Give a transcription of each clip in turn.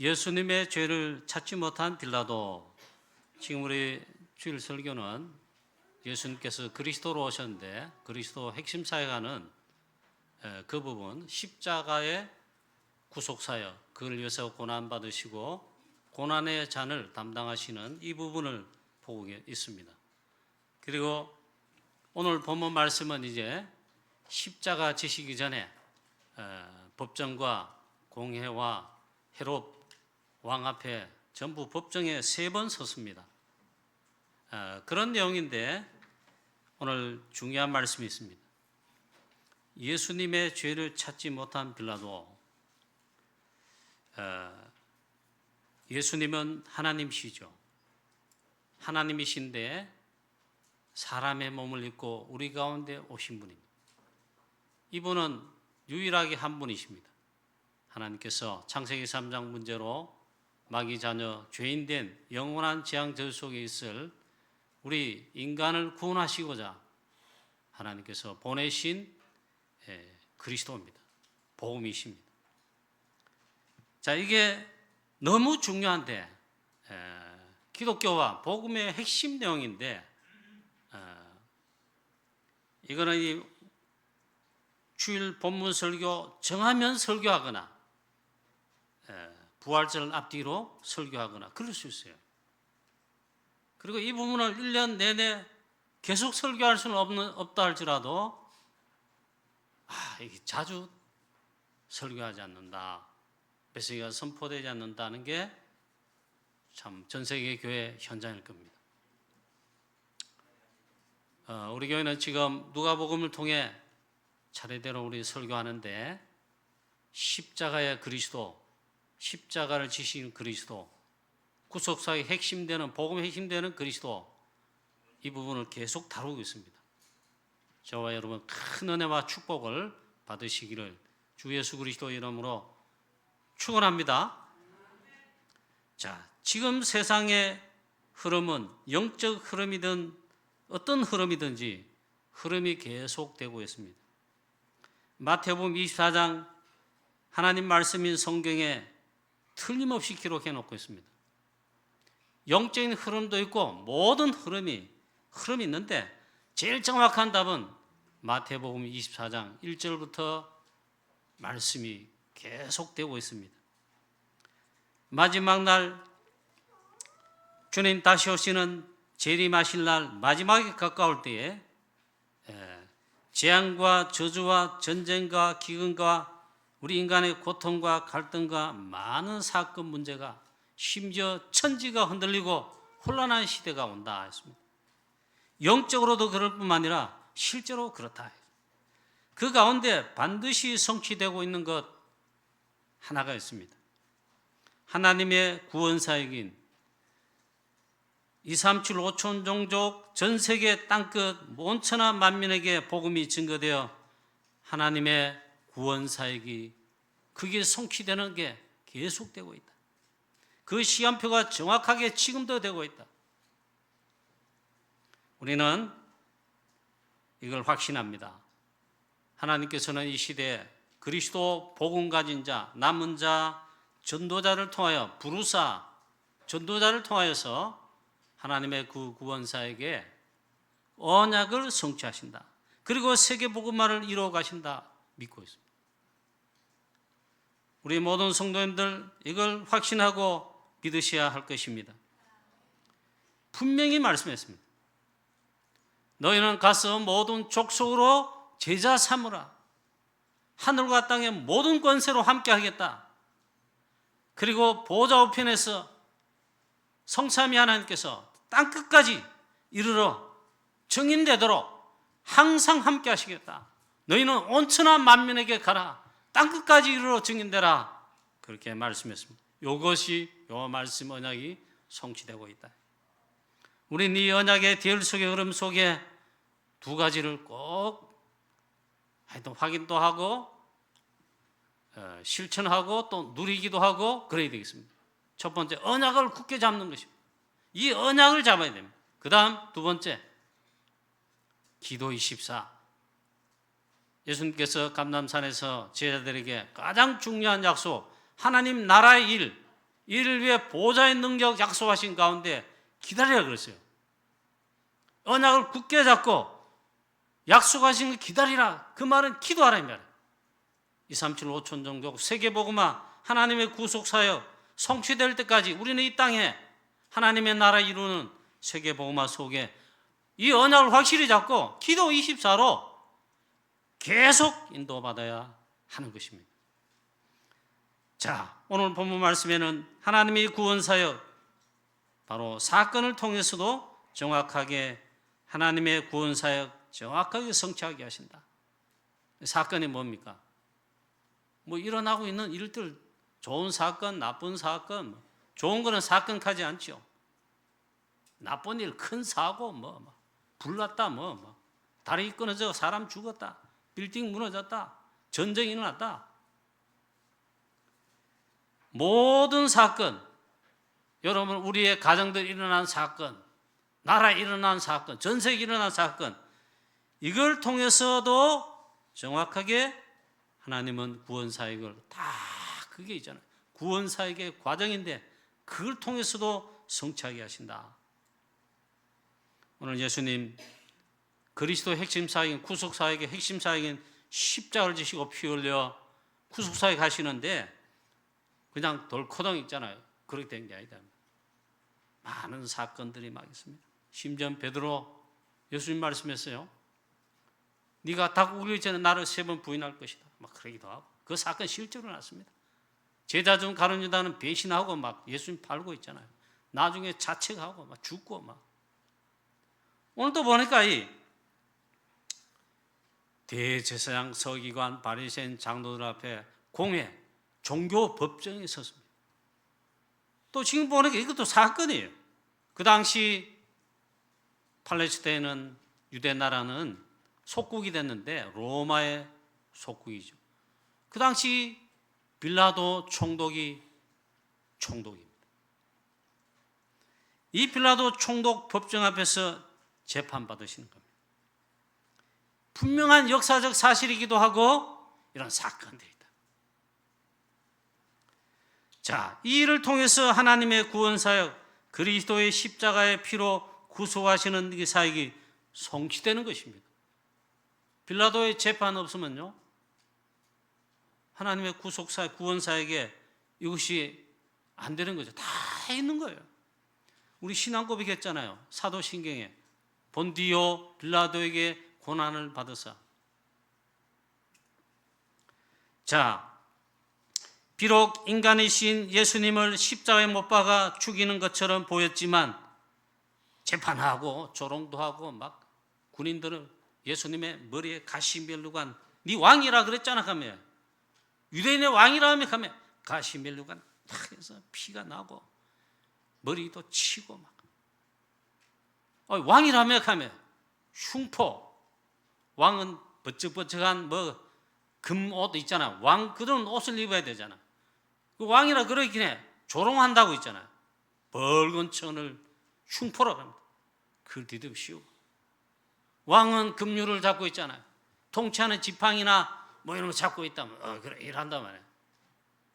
예수님의 죄를 찾지 못한 빌라도. 지금 우리 주일 설교는 예수님께서 그리스도로 오셨는데 그리스도 핵심 사역하는 그 부분, 십자가의 구속사역, 그를 위해서 고난받으시고 고난의 잔을 담당하시는 이 부분을 보고 있습니다. 그리고 오늘 본문 말씀은 이제 십자가 지시기 전에 법정과 공회와 헤롯 왕 앞에 전부 법정에 3번 섰습니다. 그런 내용인데 오늘 중요한 말씀이 있습니다. 예수님의 죄를 찾지 못한 빌라도. 예수님은 하나님이시죠. 하나님이신데 사람의 몸을 입고 우리 가운데 오신 분입니다. 이분은 유일하게 한 분이십니다. 하나님께서 창세기 3장 문제로 마귀 자녀 죄인된 영원한 재앙 저 속에 있을 우리 인간을 구원하시고자 하나님께서 보내신 그리스도입니다. 복음이십니다. 자, 이게 너무 중요한데 기독교와 복음의 핵심 내용인데 이거는 이 주일 본문 설교 정하면 설교하거나 부활절 앞뒤로 설교하거나 그럴 수 있어요. 그리고 이 부분을 1년 내내 계속 설교할 수는 없다 할지라도 이게 자주 설교하지 않는다, 메시지가 선포되지 않는다는 게 참 전 세계 교회 현장일 겁니다. 우리 교회는 지금 누가복음을 통해 차례대로 우리 설교하는데 십자가의 그리스도, 십자가를 지신 그리스도, 구속사의 핵심되는 복음의 핵심되는 그리스도, 이 부분을 계속 다루고 있습니다. 저와 여러분 큰 은혜와 축복을 받으시기를 주 예수 그리스도의 이름으로 축원합니다. 자, 지금 세상의 흐름은 영적 흐름이든 어떤 흐름이든지 흐름이 계속되고 있습니다. 마태복음 24장 하나님 말씀인 성경에 틀림없이 기록해 놓고 있습니다. 영적인 흐름도 있고 모든 흐름이 있는데 제일 정확한 답은 마태복음 24장 1절부터 말씀이 계속되고 있습니다. 마지막 날 주님 다시 오시는 재림하실 날 마지막에 가까울 때에 재앙과 저주와 전쟁과 기근과 우리 인간의 고통과 갈등과 많은 사건 문제가 심지어 천지가 흔들리고 혼란한 시대가 온다 했습니다. 영적으로도 그럴 뿐만 아니라 실제로 그렇다. 그 가운데 반드시 성취되고 있는 것 하나가 있습니다. 하나님의 구원사역인 2, 3, 7, 5천 종족 전 세계 땅끝 온천하 만민에게 복음이 증거되어 하나님의 구원사역이 그게 성취되는 게 계속되고 있다. 그 시간표가 정확하게 지금도 되고 있다. 우리는 이걸 확신합니다. 하나님께서는 이 시대에 그리스도 복음 가진 자, 남은 자, 전도자를 통하여 부르사 전도자를 통하여서 하나님의 그 구원사에게 언약을 성취하신다. 그리고 세계 복음화를 이루어 가신다 믿고 있습니다. 우리 모든 성도님들 이걸 확신하고 믿으셔야 할 것입니다. 분명히 말씀했습니다. 너희는 가서 모든 족속으로 제자 삼으라. 하늘과 땅의 모든 권세로 함께 하겠다. 그리고 보좌 우편에서 성삼위 하나님께서 땅끝까지 이르러 정인되도록 항상 함께 하시겠다. 너희는 온천한 만민에게 가라. 땅끝까지 이르러 정인되라. 그렇게 말씀했습니다. 이것이 요 말씀 언약이 성취되고 있다. 우리는 이 언약의 대열 속의 흐름 속에 두 가지를 꼭 하여튼 확인도 하고 실천하고 또 누리기도 하고 그래야 되겠습니다. 첫 번째, 언약을 굳게 잡는 것입니다. 이 언약을 잡아야 됩니다. 그 다음 두 번째, 기도 24. 예수님께서 감람산에서 제자들에게 가장 중요한 약속, 하나님 나라의 일, 이를 위해 보좌의 능력 약속하신 가운데 기다리라 그랬어요. 언약을 굳게 잡고 약속하신 걸 기다리라. 그 말은 기도하라 이 말이에요. 237 5천 종족 세계복음화 하나님의 구속사역 성취될 때까지 우리는 이 땅에 하나님의 나라 이루는 세계복음화 속에 이 언약을 확실히 잡고 기도 24로 계속 인도받아야 하는 것입니다. 자, 오늘 본문 말씀에는 하나님의 구원사역 바로 사건을 통해서도 정확하게 하나님의 구원사역 정확하게 성취하게 하신다. 사건이 뭡니까? 뭐 일어나고 있는 일들, 좋은 사건, 나쁜 사건, 좋은 거는 사건하지 않죠. 나쁜 일, 큰 사고, 불 났다, 다리 끊어져 사람 죽었다, 빌딩 무너졌다, 전쟁이 일어났다. 모든 사건, 여러분 우리의 가정들 일어난 사건, 나라에 일어난 사건, 전 세계에 일어난 사건, 이걸 통해서도 정확하게 하나님은 구원사역을 다 그게 있잖아요. 구원사역의 과정인데 그걸 통해서도 성취하게 하신다. 오늘 예수님 그리스도의 핵심 사역인 구속사역의 핵심 사역인 십자가를 지시고 피 흘려 구속사역 하시는데 그냥 돌코덩 있잖아요. 그렇게 된 게 아니다. 많은 사건들이 막 있습니다. 심지어 베드로 예수님 말씀했어요. 네가 닭 우기 전에 나를 3번 부인할 것이다. 막 그러기도 하고 그 사건 실제로 났습니다. 제자 중 가룟 유다는 배신하고 막 예수님 팔고 있잖아요. 나중에 자책하고 막 죽고 막. 오늘 또 보니까 이 대제사장 서기관 바리새인 장로들 앞에 공회 종교 법정에 섰습니다. 또 지금 보니까 이것도 사건이에요. 그 당시 팔레스타인은 유대 나라는 속국이 됐는데 로마의 속국이죠. 그 당시 빌라도 총독이 총독입니다. 이 빌라도 총독 법정 앞에서 재판받으시는 겁니다. 분명한 역사적 사실이기도 하고 이런 사건들이 있다. 자, 이 일을 통해서 하나님의 구원사역 그리스도의 십자가의 피로 구속하시는 이 사역이 성취되는 것입니다. 빌라도의 재판 없으면요 하나님의 구속사역 구원사역에 이것이 안 되는 거죠. 다 있는 거예요. 우리 신앙 고백했잖아요. 사도신경에 본디오 빌라도에게 고난을 받으사. 자, 비록 인간이신 예수님을 십자가에 못 박아 죽이는 것처럼 보였지만 재판하고 조롱도 하고 막 군인들은 예수님의 머리에 가시 멜루관 네 왕이라 그랬잖아 하며 유대인의 왕이라 하며 가시 멜루관 탁 해서 피가 나고 머리도 치고 막 왕이라며 하며 흉포 왕은 버쩍버쩍한 금옷 있잖아. 왕 그런 옷을 입어야 되잖아. 그 왕이라 그러긴 해. 조롱한다고 있잖아요. 붉은 천을 흉포라고 합니다. 그걸 뒤집어 씌우고 왕은 금류를 잡고 있잖아요. 통치하는 지팡이나 이런 거 잡고 있다면 그래 일한단 말이야.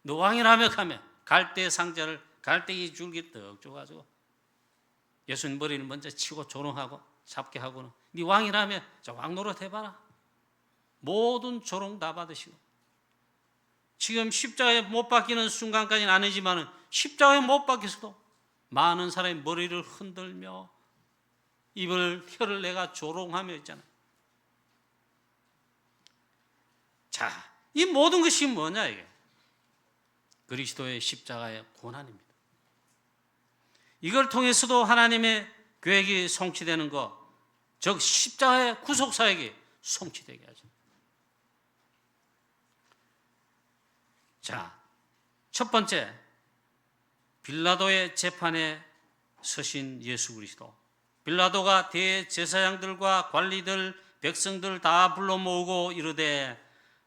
너 왕이라며 하며 갈대 상자를 갈대기 줄기 떡 줘가지고 예수님 머리를 먼저 치고 조롱하고 잡게 하고는 네 왕이라며 자 왕 노릇 해봐라. 모든 조롱 다 받으시고 지금 십자가에 못 박히는 순간까지는 아니지만 십자가에 못 박혀서도 많은 사람이 머리를 흔들며 입을 혀를 내가 조롱하며 있잖아요. 자, 이 모든 것이 뭐냐 이게 그리스도의 십자가의 고난입니다. 이걸 통해서도 하나님의 계획이 성취되는 것, 즉 십자가의 구속사역이 성취되게 하죠. 자, 첫 번째 빌라도의 재판에 서신 예수 그리스도. 빌라도가 대제사장들과 관리들, 백성들 다 불러 모으고 이르되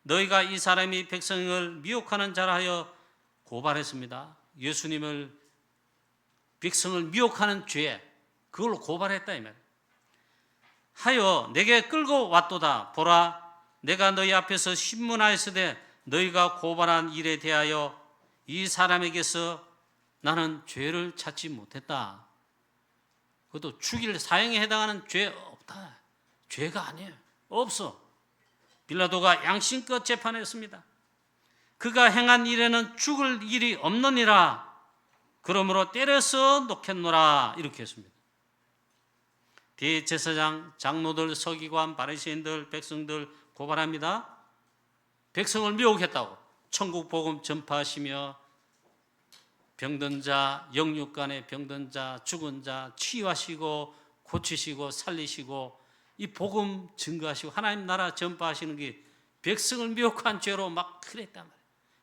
너희가 이 사람이 백성을 미혹하는 자라 하여 고발했습니다. 예수님을 백성을 미혹하는 죄 그걸로 고발했다 이 말. 하여 내게 끌고 왔도다. 보라 내가 너희 앞에서 신문하였으되 너희가 고발한 일에 대하여 이 사람에게서 나는 죄를 찾지 못했다. 그것도 죽일 사형에 해당하는 죄 없다. 죄가 아니에요. 없어. 빌라도가 양심껏 재판했습니다. 그가 행한 일에는 죽을 일이 없느니라. 그러므로 때려서 놓겠노라. 이렇게 했습니다. 대제사장, 장로들, 서기관, 바리새인들, 백성들 고발합니다. 백성을 미혹했다고. 천국 복음 전파하시며 병든 자, 영육간의 병든 자, 죽은 자 치유하시고 고치시고 살리시고 이 복음 증거하시고 하나님 나라 전파하시는 게 백성을 미혹한 죄로 막 그랬단 말이에요.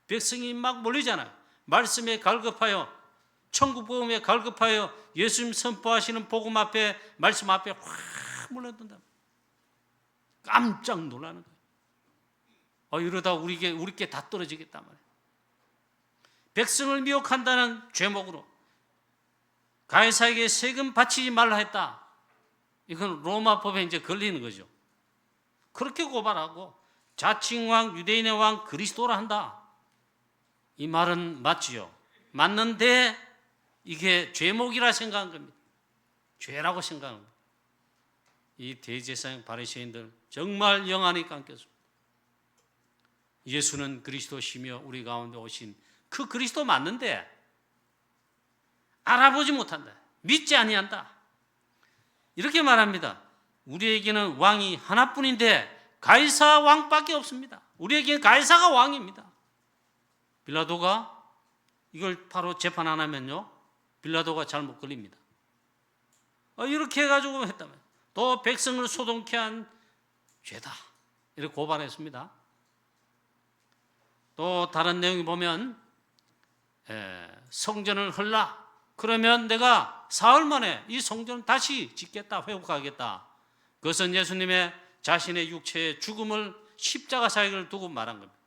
백성이 막 몰리잖아요. 말씀에 갈급하여, 천국 복음에 갈급하여 예수님 선포하시는 복음 앞에, 말씀 앞에 확 몰려든다. 깜짝 놀라는 거예요. 이러다 우리께 다 떨어지겠단 말이에요. 백성을 미혹한다는 죄목으로 가이사에게 세금 바치지 말라 했다. 이건 로마법에 이제 걸리는 거죠. 그렇게 고발하고 자칭 왕, 유대인의 왕 그리스도라 한다. 이 말은 맞지요. 맞는데 이게 죄목이라 생각한 겁니다. 죄라고 생각한 겁니다. 이 대제사장 바리새인들 정말 영안이 깎였습니다. 예수는 그리스도시며 우리 가운데 오신 그 그리스도 맞는데 알아보지 못한다. 믿지 아니한다. 이렇게 말합니다. 우리에게는 왕이 하나뿐인데 가이사 왕밖에 없습니다. 우리에게는 가이사가 왕입니다. 빌라도가 이걸 바로 재판 안 하면요, 빌라도가 잘못 걸립니다. 이렇게 해가지고 했다면 또 백성을 소동케 한 죄다. 이렇게 고발했습니다. 또 다른 내용이 보면 성전을 헐라. 그러면 내가 사흘 만에 이 성전을 다시 짓겠다, 회복하겠다. 그것은 예수님의 자신의 육체의 죽음을 십자가 사역을 두고 말한 겁니다.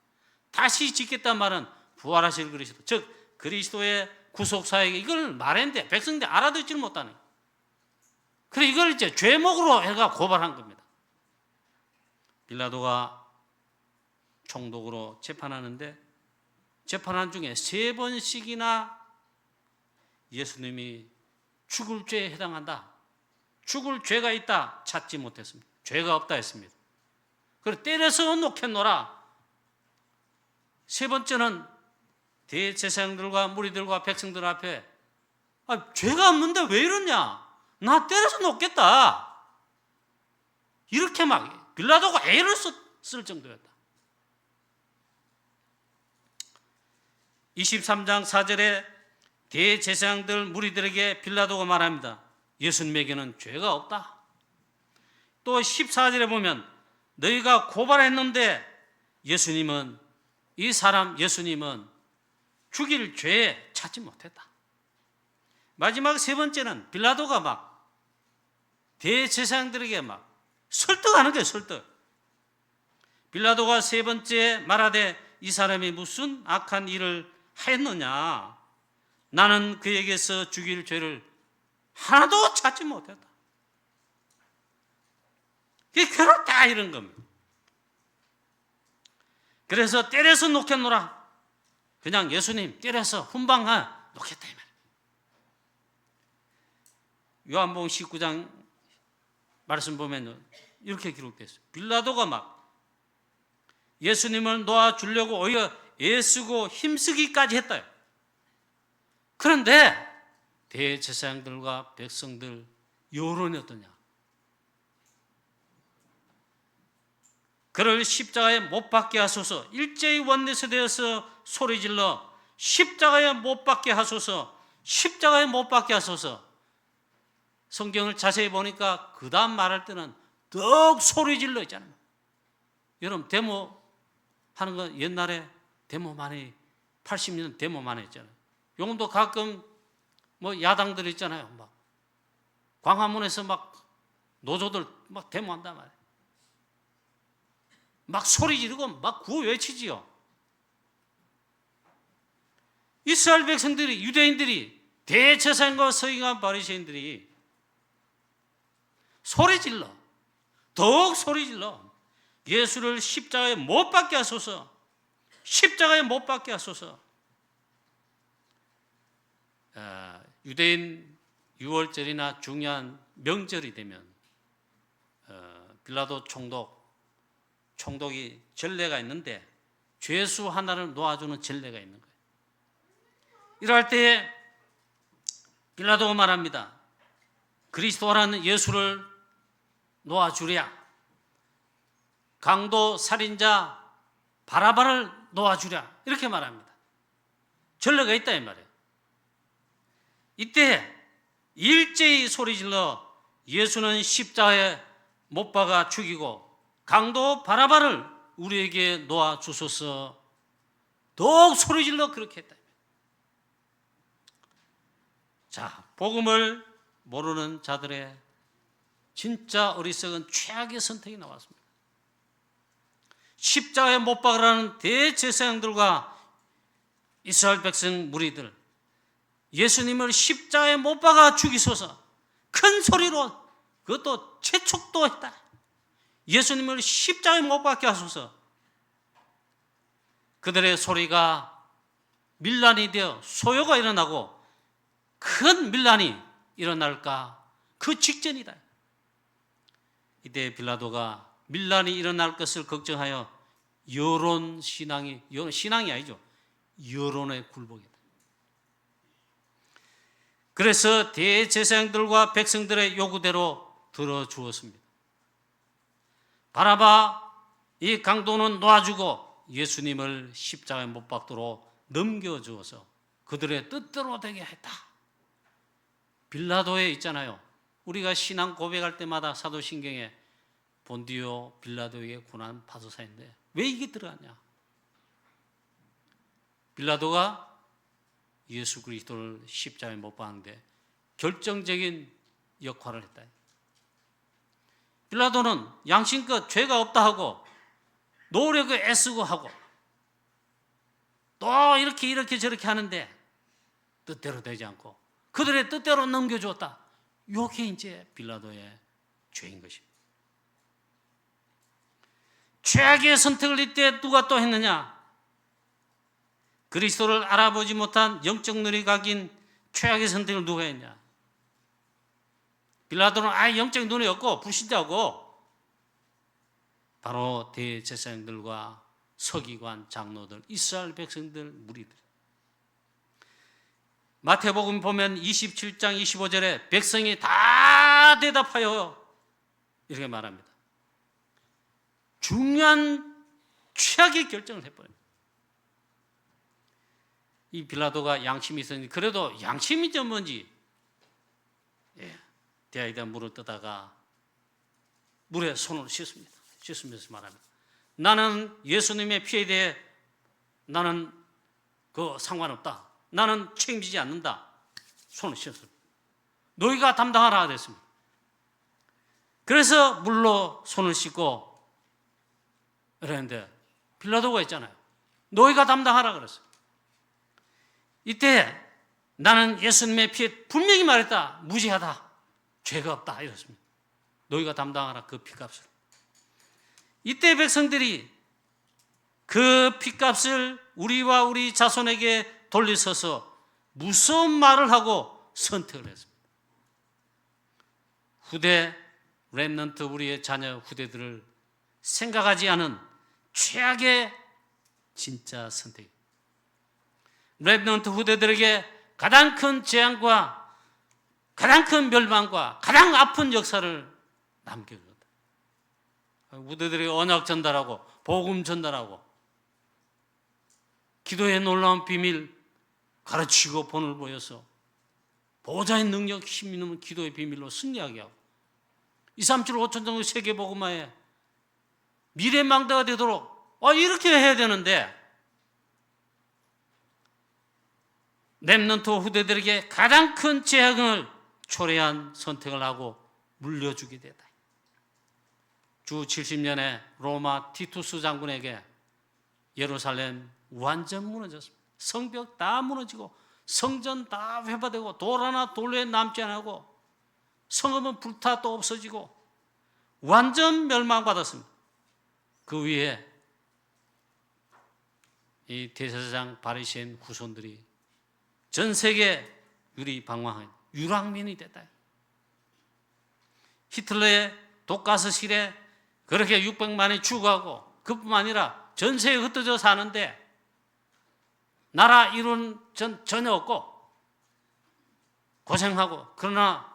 다시 짓겠다는 말은 부활하실 그리스도, 즉 그리스도의 구속 사역에 이걸 말했는데 백성들이 알아듣지를 못하네. 그래 이걸 이제 죄목으로 해가 고발한 겁니다. 빌라도가 총독으로 재판하는데 재판한 중에 3번씩이나 예수님이 죽을 죄에 해당한다, 죽을 죄가 있다 찾지 못했습니다. 죄가 없다 했습니다. 그래 때려서 놓겠노라. 3번째는 대제사장들과 무리들과 백성들 앞에 죄가 없는데 왜 이러냐, 나 때려서 놓겠다, 이렇게 막 빌라도가 애를 쓸 정도였다. 23장 4절에 대제사장들 무리들에게 빌라도가 말합니다. 예수님에게는 죄가 없다. 또 14절에 보면 너희가 고발했는데 예수님은 죽일 죄에 찾지 못했다. 마지막 3번째는 빌라도가 막 대제사장들에게 막 설득하는 거예요. 설득. 빌라도가 3번째 말하되 이 사람이 무슨 악한 일을 했느냐, 나는 그에게서 죽일 죄를 하나도 찾지 못했다. 그게 괴롭다 이런 겁니다. 그래서 때려서 놓겠노라. 그냥 예수님 때려서 훈방하 놓겠다 이 말이에요. 요한복음 19장 말씀 보면 이렇게 기록됐어요. 빌라도가 막 예수님을 놓아주려고 오히려 애쓰고 힘쓰기까지 했다요. 그런데 대제사장들과 백성들 여론이 어떠냐, 그를 십자가에 못 박게 하소서. 일제히 원내세대에서 소리질러 십자가에 못 박게 하소서, 십자가에 못 박게 하소서. 성경을 자세히 보니까 그 다음 말할 때는 더욱 소리질러 있잖아요. 여러분 데모 하는 거 옛날에 데모 많이 80년 데모 많이 했잖아요. 요즘도 가끔 뭐 야당들 있잖아요. 막 광화문에서 막 노조들 막 데모한단 말이에요. 막 소리 지르고 막 구호 외치지요. 이스라엘 백성들이, 유대인들이, 대제사장과 서기관 바리새인들이 소리 질러, 더욱 소리 질러 예수를 십자가에 못 박게 하소서, 십자가에 못 박게 하소서. 유대인 6월절이나 중요한 명절이 되면 빌라도 총독이 전례가 있는데 죄수 하나를 놓아주는 전례가 있는 거예요. 이럴 때에 빌라도가 말합니다. 그리스도라는 예수를 놓아주랴. 강도 살인자 바라바를 놓아주랴. 이렇게 말합니다. 전례가 있다 이 말이에요. 이때 일제히 소리질러 예수는 십자가에 못 박아 죽이고 강도 바라바를 우리에게 놓아주소서. 더욱 소리질러 그렇게 했다. 자, 복음을 모르는 자들의 진짜 어리석은 최악의 선택이 나왔습니다. 십자가에 못 박으라는 대제사장들과 이스라엘 백성 무리들, 예수님을 십자가에 못 박아 죽이소서. 큰 소리로, 그것도 재촉도 했다. 예수님을 십자가에 못 박게 하소서. 그들의 소리가 밀란이 되어 소요가 일어나고 큰 밀란이 일어날까 그 직전이다. 이때 빌라도가 밀란이 일어날 것을 걱정하여 신앙이 아니죠. 여론에 굴복했다. 그래서 대제사장들과 백성들의 요구대로 들어주었습니다. 바라바 이 강도는 놓아주고 예수님을 십자가에 못 박도록 넘겨주어서 그들의 뜻대로 되게 했다. 빌라도에 있잖아요. 우리가 신앙 고백할 때마다 사도신경에 본디오 빌라도에게 고난 파도사인데 왜 이게 들어가냐? 빌라도가 예수 그리스도를 십자가에 못 박는데 결정적인 역할을 했다. 빌라도는 양심껏 죄가 없다 하고 노력을 애쓰고 하고 또 이렇게 저렇게 하는데 뜻대로 되지 않고 그들의 뜻대로 넘겨주었다. 이게 이제 빌라도의 죄인 것입니다. 최악의 선택을 이때 누가 또 했느냐? 그리스도를 알아보지 못한 영적 누리각인 최악의 선택을 누가 했냐? 빌라도는 아예 영적 눈이 없고 불신자고 바로 대제사장들과 서기관, 장로들, 이스라엘 백성들, 무리들. 마태복음 보면 27장 25절에 백성이 다 대답하여 이렇게 말합니다. 중요한 최악의 결정을 해버립니다. 이 빌라도가 양심이 있었는지 그래도 양심이죠 뭔지 대야에다 물을 떠다가 물에 손으로 씻습니다. 씻으면서 말합니다. 나는 예수님의 피에 대해 나는 상관없다. 나는 책임지지 않는다. 손을 씻었습니다. 너희가 담당하라 그랬습니다. 그래서 물로 손을 씻고 그랬는데 빌라도가 있잖아요. 너희가 담당하라 그랬어요. 이때 나는 예수님의 피에 분명히 말했다. 무죄하다. 죄가 없다. 이렇습니다. 너희가 담당하라 그 피값을. 이때 백성들이 그 피값을 우리와 우리 자손에게 돌리서서 무서운 말을 하고 선택을 했습니다. 후대 렘넌트 우리의 자녀 후대들을 생각하지 않은 최악의 진짜 선택. 렘넌트 후대들에게 가장 큰 재앙과 가장 큰 멸망과 가장 아픈 역사를 남겨줬다. 후대들에게 언약 전달하고 복음 전달하고 기도의 놀라운 비밀 가르치고 본을 보여서 보호자의 능력 힘 있는 기도의 비밀로 승리하게 하고 2, 3, 7, 5천 정도 세계 복음화에 미래 망대가 되도록 이렇게 해야 되는데 렘넌트 후대들에게 가장 큰 재앙을 초래한 선택을 하고 물려주게 되다. 주 70년에 로마 티투스 장군에게 예루살렘 완전 무너졌습니다. 성벽 다 무너지고 성전 다 회파되고 돌 하나 돌에 남지 않고 성읍은 불타 또 없어지고 완전 멸망받았습니다. 그 위에 이 대제사장 바리새인 후손들이 전 세계 유리방황한 유랑민이 됐다. 히틀러의 독가스실에 그렇게 600만이 죽어가고 그뿐만 아니라 전 세계에 흩어져 사는데 나라 이룬 전혀 없고 고생하고, 그러나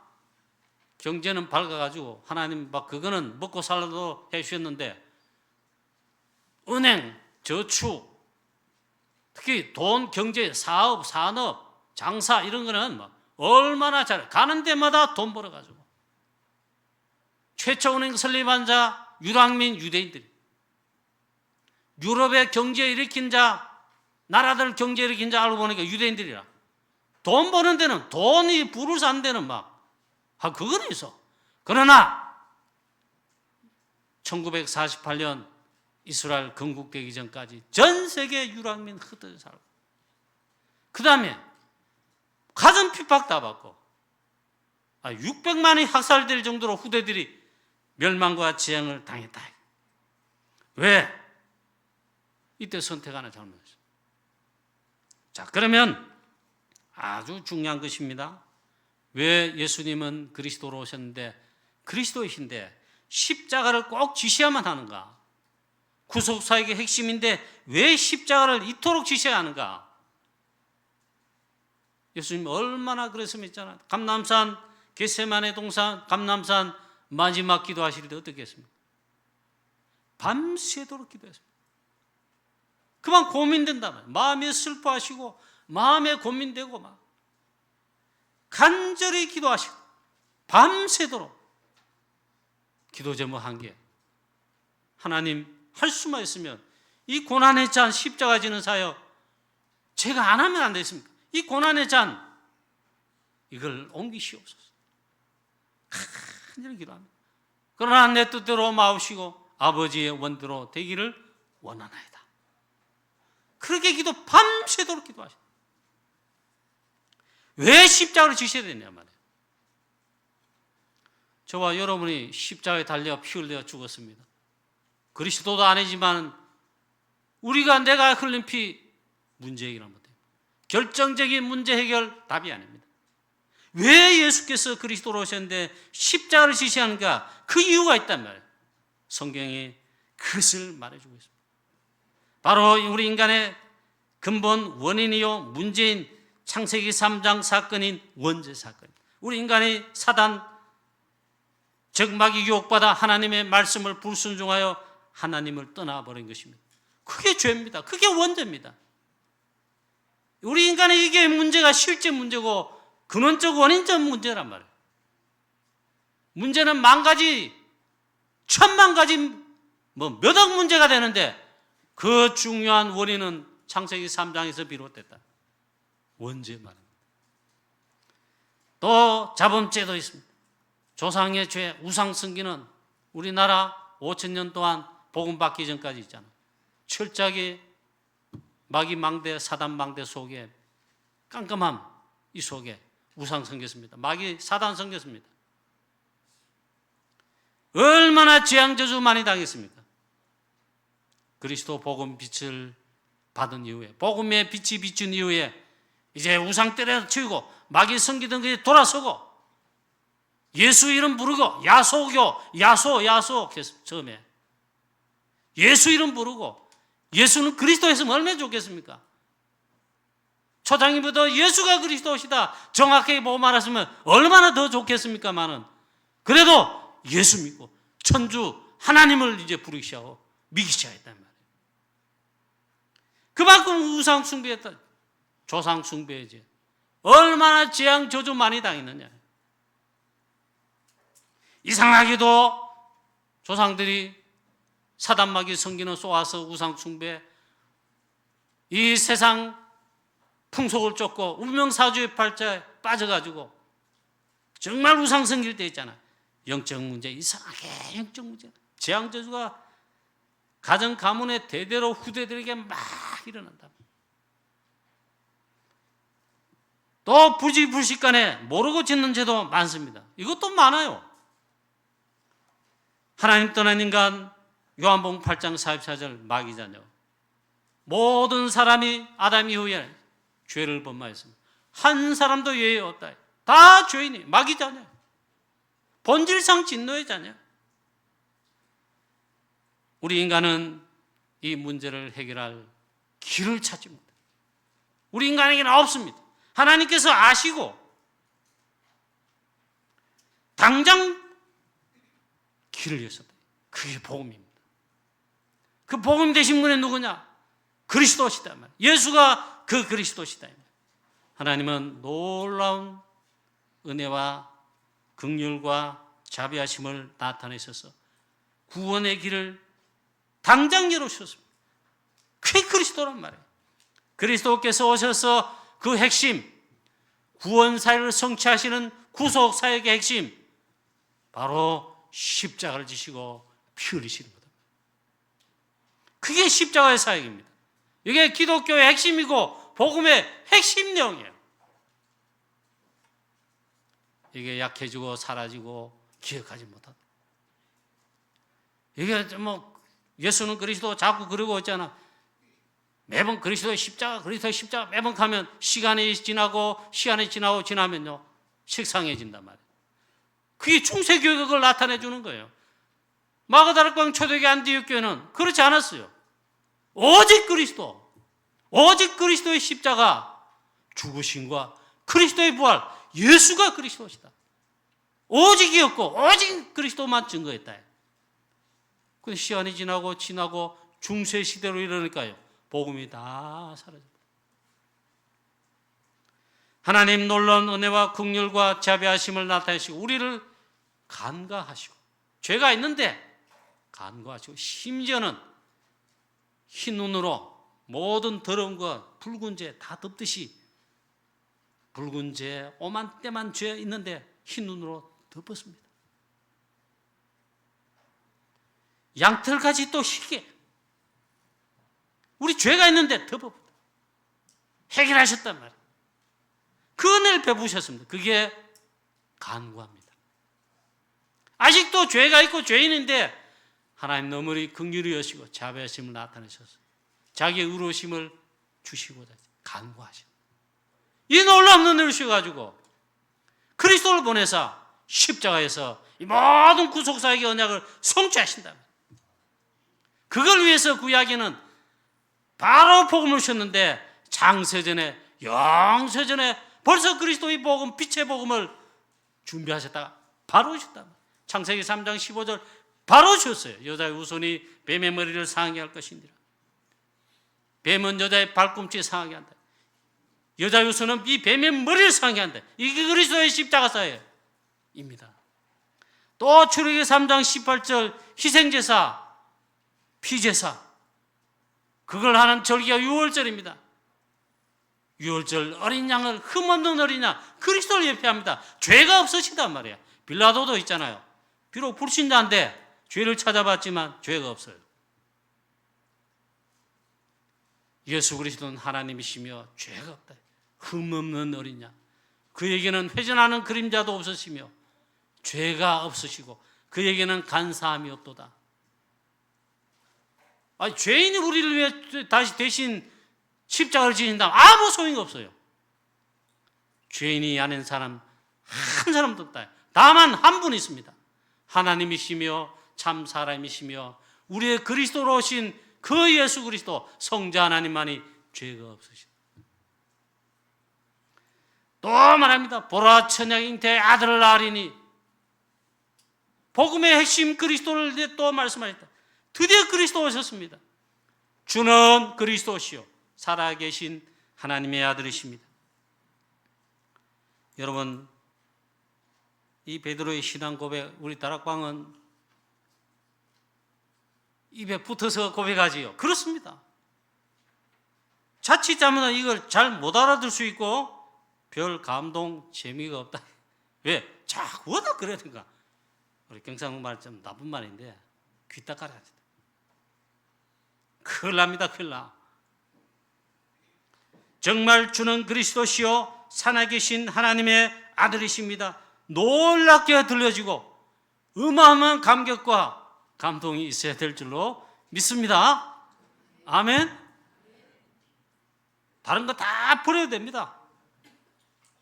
경제는 밝아가지고 하나님 막 그거는 먹고 살라도 해주셨는데 은행, 저축, 특히 돈, 경제, 사업, 산업, 장사 이런 거는 얼마나 잘해. 가는 데마다 돈 벌어가지고. 최초 은행 설립한 자 유랑민 유대인들이, 유럽의 경제 일으킨 자, 나라들 경제 일으킨 자 알고 보니까 유대인들이라. 돈 버는 데는, 돈이 부를 산 데는 그거는 있어. 그러나 1948년 이스라엘 건국되기 전까지 전 세계 유랑민 흩어져 살고, 그 다음에 가정 핍박 다 받고 600만이 학살될 정도로 후대들이 멸망과 재앙을 당했다. 왜? 이때 선택 하나 잘못했어요. 자, 그러면 아주 중요한 것입니다. 왜 예수님은 그리스도로 오셨는데, 그리스도이신데 십자가를 꼭 지셔야만 하는가? 구속사역의 핵심인데 왜 십자가를 이토록 지셔야 하는가? 예수님 얼마나 그랬으면 있잖아요. 감람산, 겟세마네 동산, 감람산 마지막 기도하실 때 어떻게 했습니까? 밤새도록 기도했습니다. 그만 고민된단 말이에요. 마음에 슬퍼하시고 마음에 고민되고 막 간절히 기도하시고 밤새도록 기도 제목 한 개. 하나님, 할 수만 있으면 이 고난의 잔, 십자가 지는 사역 제가 안 하면 안 되겠습니까? 이 고난의 잔 이걸 옮기시옵소서. 간절히 기도합니다. 그러나 내 뜻대로 마옵시고 아버지의 원대로 되기를 원하나이다. 그렇게 밤새도록 기도하십니다. 왜 십자가를 지셔야 되냐 말이에요. 저와 여러분이 십자가에 달려 피 흘려 죽었습니다. 그리스도도 아니지만 내가 흘린 피 문제 해결 못해요. 결정적인 문제 해결 답이 아닙니다. 왜 예수께서 그리스도로 오셨는데 십자가를 지셔야 하는가? 그 이유가 있단 말이에요. 성경이 그것을 말해주고 있습니다. 바로 우리 인간의 근본 원인이요 문제인 창세기 3장 사건인 원죄 사건입니다. 우리 인간이 사단, 즉 마귀 유혹받아 하나님의 말씀을 불순종하여 하나님을 떠나버린 것입니다. 그게 죄입니다. 그게 원죄입니다. 우리 인간의 이게 문제가 실제 문제고 근원적 원인적 문제란 말이에요. 문제는 만 가지, 천만 가지, 몇억 문제가 되는데 그 중요한 원인은 창세기 3장에서 비롯됐다. 원죄 말입니다. 또 자범죄도 있습니다. 조상의 죄, 우상 섬기는 우리나라 5,000년 동안 복음 받기 전까지 있잖아요. 철저하게 마귀 망대, 사단 망대 속에 깜깜함 이 속에 우상 섬겼습니다. 마귀 사단 섬겼습니다. 얼마나 재앙 저주 많이 당했습니까? 그리스도 복음 빛을 받은 이후에, 복음의 빛이 비춘 이후에 이제 우상 때려치우고 마귀 섬기던 것이 돌아서고 예수 이름 부르고 야소교, 야소 처음에 예수 이름 부르고, 예수는 그리스도였으면 얼마나 좋겠습니까? 초장님부터 예수가 그리스도시다 정확하게 보고 말했으면 얼마나 더 좋겠습니까만은, 그래도 예수 믿고 천주 하나님을 이제 부르시고 믿으셔야 했단 말이에요. 그만큼 우상 숭배했다. 조상 숭배지. 얼마나 재앙 저주 많이 당했느냐. 이상하게도 조상들이 사단 마귀 섬기는 쏘아서 우상 숭배, 이 세상 풍속을 쫓고 운명사주의 팔자에 빠져가지고 정말 우상 섬길 때 있잖아. 영적 문제, 이상하게 영적 문제, 재앙 저주가 가정 가문의 대대로 후대들에게 막 일어난다. 또 부지불식간에 모르고 짓는 죄도 많습니다. 이것도 많아요. 하나님 떠난 인간, 요한복음 8장 44절 마귀자녀. 모든 사람이 아담 이후에 죄를 범하였습니다. 한 사람도 예외 없다. 다 죄인이 마귀 자녀, 본질상 진노의 자녀. 우리 인간은 이 문제를 해결할 길을 찾습니다. 우리 인간에게는 없습니다. 하나님께서 아시고 당장 길을 여셨다. 그게 복음입니다. 그 복음 되신 분이 누구냐? 그리스도시다. 예수가 그 그리스도시다. 하나님은 놀라운 은혜와 긍휼과 자비하심을 나타내셔서 구원의 길을 당장 열어주셨습니다. 그게 그리스도란 말이에요. 그리스도께서 오셔서 그 핵심, 구원 사역을 성취하시는 구속 사역의 핵심, 바로 십자가를 지시고 피 흘리시는 거다. 그게 십자가의 사역입니다. 이게 기독교의 핵심이고 복음의 핵심 내용이에요. 이게 약해지고 사라지고 기억하지 못한다. 이게 뭐 예수는 그리스도 자꾸 그러고 있잖아. 매번 그리스도의 십자가 매번 가면 시간이 지나면요 식상해진단 말이에요. 그게 충세교육을 나타내 주는 거예요. 마가다락방 초대교회 안디옥 교회는 그렇지 않았어요. 오직 그리스도의 십자가 죽으심과 그리스도의 부활, 예수가 그리스도시다. 오직이었고 오직 그리스도만 증거했다. 근데 시간이 지나고 중세 시대로 이러니까요, 복음이 다 사라집니다. 하나님 놀라운 은혜와 긍휼과 자비하심을 나타내시고 우리를 간과하시고, 죄가 있는데 간과하시고, 심지어는 흰 눈으로 모든 더러운 것, 붉은 죄 다 덮듯이, 붉은 죄, 오만 때만 죄 있는데 흰 눈으로 덮었습니다. 양털같이 또 희게 우리 죄가 있는데 덮어버렸다. 해결하셨단 말이에요. 그 은혜를 베푸셨습니다. 그게 간구합니다. 아직도 죄가 있고 죄인인데 하나님 너무리 긍휼히 여시고 자비하심을 나타내셔서 자기의 의로우심을 주시고자 간구하십니다. 이 놀라운 은혜를 주셔가지고 그리스도를 보내사 십자가에서 이 모든 구속사역의 언약을 성취하신다. 그걸 위해서 구약에는 바로 복음을 주셨는데 장세전에 영세전에 벌써 그리스도의 복음, 빛의 복음을 준비하셨다가 바로 주셨다. 창세기 3장 15절 바로 주셨어요. 여자의 후손이 뱀의 머리를 상하게 할 것이니라. 뱀은 여자의 발꿈치에 상하게 한다. 여자의 후손은 이 뱀의 머리를 상하게 한다. 이게 그리스도의 십자가 사역입니다. 또 출애굽기 3장 18절 희생제사, 피제사, 그걸 하는 절기가 유월절입니다. 유월절 어린 양을, 흠없는 어린 양, 그리스도를 예표합니다. 죄가 없으시단 말이에요. 빌라도도 있잖아요. 비록 불신자인데 죄를 찾아봤지만 죄가 없어요. 예수 그리스도는 하나님이시며 죄가 없다. 흠없는 어린 양. 그에게는 회전하는 그림자도 없으시며 죄가 없으시고 그에게는 간사함이 없도다. 아니, 죄인이 우리를 위해 다시 대신 십자가를 지신다면 아무 소용이 없어요. 죄인이 아닌 사람 한 사람도 없다. 다만 한 분 있습니다. 하나님이시며 참 사람이시며 우리의 그리스도로 오신 그 예수 그리스도 성자 하나님만이 죄가 없으시다. 또 말합니다. 보라 천양 잉태의 아들을 낳으리니, 복음의 핵심 그리스도를 또 말씀하셨다. 드디어 그리스도 오셨습니다. 주는 그리스도시요 살아계신 하나님의 아들이십니다. 여러분, 이 베드로의 신앙 고백, 우리 다락방은 입에 붙어서 고백하지요. 그렇습니다. 자칫 잘못하면 이걸 잘 못 알아들 수 있고 별 감동, 재미가 없다. 왜? 자꾸 워낙 그래야 된가. 우리 경상도 말 좀 나쁜 말인데 귀 닦아라. 큰일 납니다. 큰일 나. 정말 주는 그리스도시요 살아계신 하나님의 아들이십니다. 놀랍게 들려지고 어마어마한 감격과 감동이 있어야 될 줄로 믿습니다. 아멘. 다른 거 다 버려야 됩니다.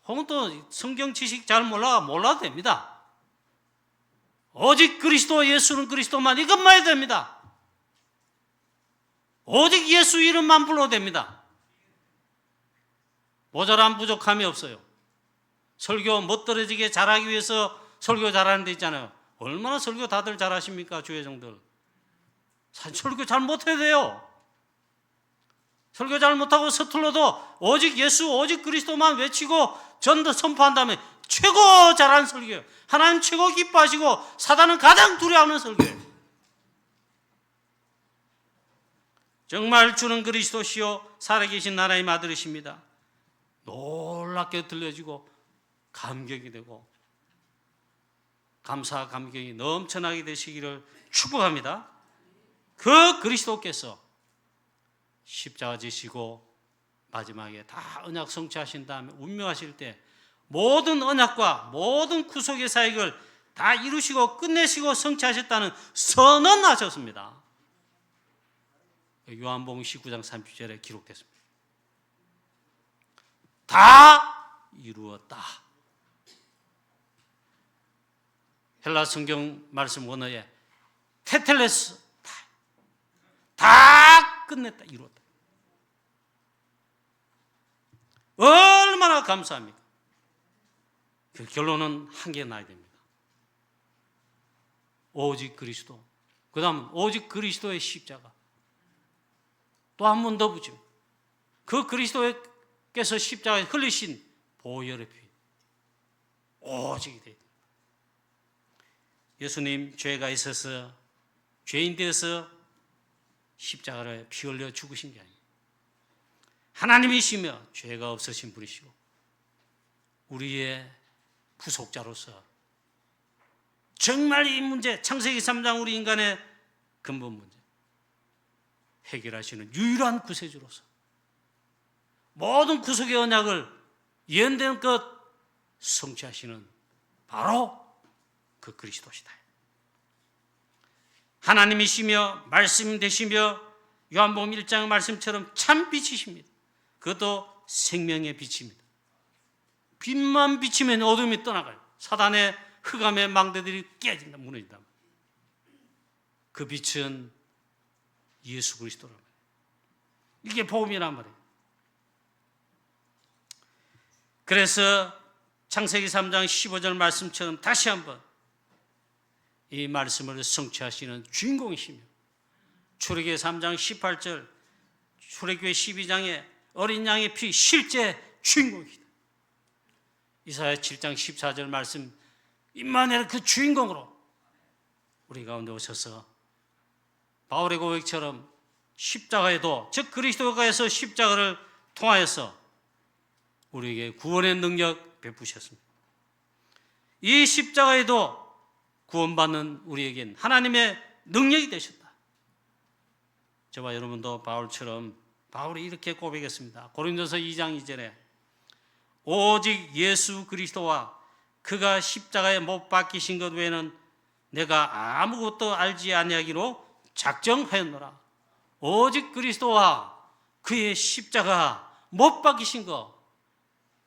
혹은 또 성경 지식 잘 몰라도 됩니다. 오직 그리스도, 예수는 그리스도만, 이것만 해도 됩니다. 오직 예수 이름만 불러도 됩니다. 모자란 부족함이 없어요. 설교 멋들어지게 잘하기 위해서 설교 잘하는 데 있잖아요. 얼마나 설교 다들 잘하십니까, 주회장들. 사실 설교 잘 못해야 돼요. 설교 잘 못하고 서툴러도 오직 예수, 오직 그리스도만 외치고 전도 선포한 다음에 최고 잘하는 설교예요. 하나님 최고 기뻐하시고 사단은 가장 두려워하는 설교예요. 정말 주는 그리스도시요 살아계신 하나님 아들이십니다. 놀랍게 들려지고 감격이 되고 감사 감격이 넘쳐나게 되시기를 축복합니다. 그 그리스도께서 십자가 지시고 마지막에 다 언약 성취하신 다음에 운명하실 때 모든 언약과 모든 구속의 사역을 다 이루시고 끝내시고 성취하셨다는 선언하셨습니다. 요한복음 19장 30절에 기록됐습니다. 다 이루었다. 헬라 성경 말씀 원어에 테텔레스, 다 끝냈다, 이루었다. 얼마나 감사합니까? 그 결론은 한개 나야 됩니다. 오직 그리스도. 그 다음은 오직 그리스도의 십자가. 또 한 번 더 붙이면 그 그리스도께서 십자가에 흘리신 보혈의 피. 오직이 됩니다. 예수님 죄가 있어서 죄인 되어서 십자가를 피 흘려 죽으신 게 아니에요. 하나님이시며 죄가 없으신 분이시고 우리의 구속자로서 정말 이 문제, 창세기 3장 우리 인간의 근본 문제 해결하시는 유일한 구세주로서 모든 구속의 언약을 예언된 것 성취하시는 바로 그 그리스도시다. 하나님이시며 말씀 되시며 요한복음 1장 말씀처럼 참 빛이십니다. 그것도 생명의 빛입니다. 빛만 비치면 어둠이 떠나가요. 사단의 흑암의 망대들이 깨진다, 무너진다. 그 빛은 예수 그리스도란 말이에요. 이게 복음이란 말이에요. 그래서 창세기 3장 15절 말씀처럼 다시 한번 이 말씀을 성취하시는 주인공이시며 출애굽기 3장 18절, 출애굽기 12장의 어린 양의 피 실제 주인공이다. 이사야 7장 14절 말씀, 임마누엘 그 주인공으로 우리 가운데 오셔서 바울의 고백처럼 십자가에도, 즉 그리스도가에서 십자가를 통하여서 우리에게 구원의 능력 베푸셨습니다. 이 십자가에도 구원받는 우리에겐 하나님의 능력이 되셨다. 저와 여러분도 바울이 이렇게 고백했습니다. 고린도서 2장 2절에 오직 예수 그리스도와 그가 십자가에 못 박히신 것 외에는 내가 아무것도 알지 아니하기로 작정하였노라. 오직 그리스도와 그의 십자가 못 박히신 것,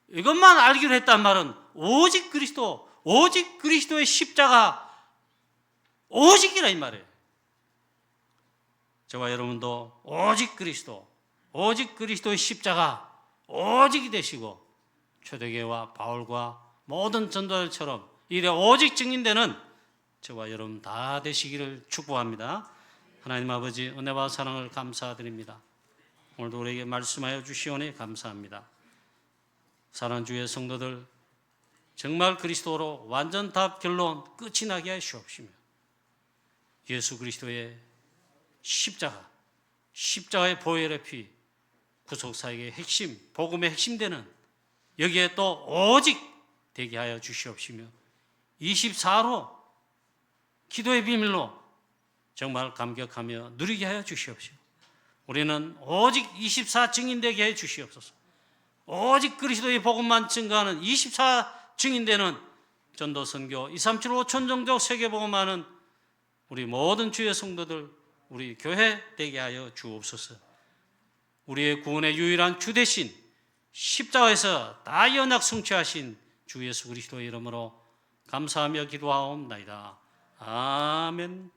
이것만 알기로 했단 말은 오직 그리스도, 오직 그리스도의 십자가 오직이라 이 말이에요. 저와 여러분도 오직 그리스도, 오직 그리스도의 십자가 오직이 되시고 초대교회와 바울과 모든 전도자들처럼 이래 오직 증인되는 저와 여러분 다 되시기를 축복합니다. 하나님 아버지 은혜와 사랑을 감사드립니다. 오늘도 우리에게 말씀하여 주시오니 감사합니다. 사랑하는 주의 성도들, 정말 그리스도로 완전 답 결론 끝이 나게 하시옵시며 예수 그리스도의 십자가의 보혈의 피, 구속사역의 핵심, 복음의 핵심 되는 여기에 또 오직 되게 하여 주시옵시며 24로 기도의 비밀로 정말 감격하며 누리게 하여 주시옵시고 우리는 오직 24 증인 되게 해 주시옵소서. 오직 그리스도의 복음만 증거하는 24 증인되는 전도 선교 237 5천 종족 세계복음하는 우리 모든 주의 성도들, 우리 교회 되게 하여 주옵소서. 우리의 구원의 유일한 주 대신 십자가에서 다 연약 성취하신 주 예수 그리스도의 이름으로 감사하며 기도하옵나이다. 아멘.